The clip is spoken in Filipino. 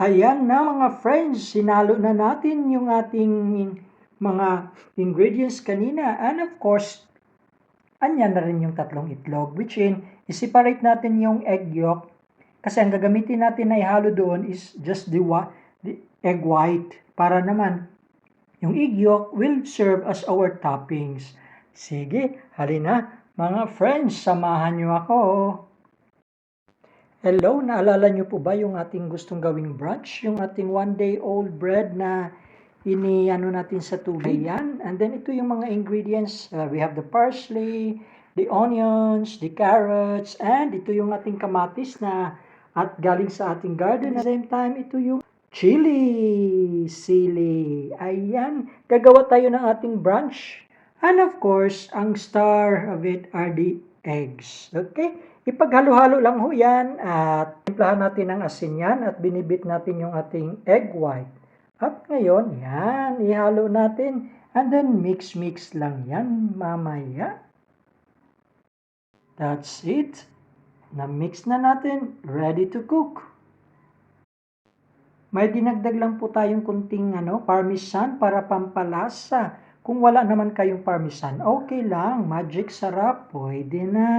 Ayan na mga friends, sinalo na natin yung ating mga ingredients kanina. And of course, andyan na rin yung tatlong itlog, which i-separate natin yung egg yolk. Kasi ang gagamitin natin na ihalo doon is just the egg white. Para naman, yung egg yolk will serve as our toppings. Sige, halina mga friends, samahan nyo ako. Hello, naalala niyo po ba yung ating gustong gawing brunch? Yung ating one-day-old bread na iniano natin sa tubig. Ayan. And then ito yung mga ingredients. We have the parsley, the onions, the carrots, and ito yung ating kamatis na at galing sa ating garden. At the same time, ito yung chili, sili. Ayan. Gagawa tayo ng ating brunch. And of course, ang star of it are the eggs. Okay? Ipaghalo-halo lang ho yan at timplahan natin ng asin yan at binibit natin yung ating egg white. At ngayon, yan, ihalo natin and then mix-mix lang yan mamaya. That's it. Na-mix na natin, ready to cook. May dinagdag lang po tayong kunting parmesan para pampalasa. Kung wala naman kayong parmesan, okay lang. Magic sarap, pwede na.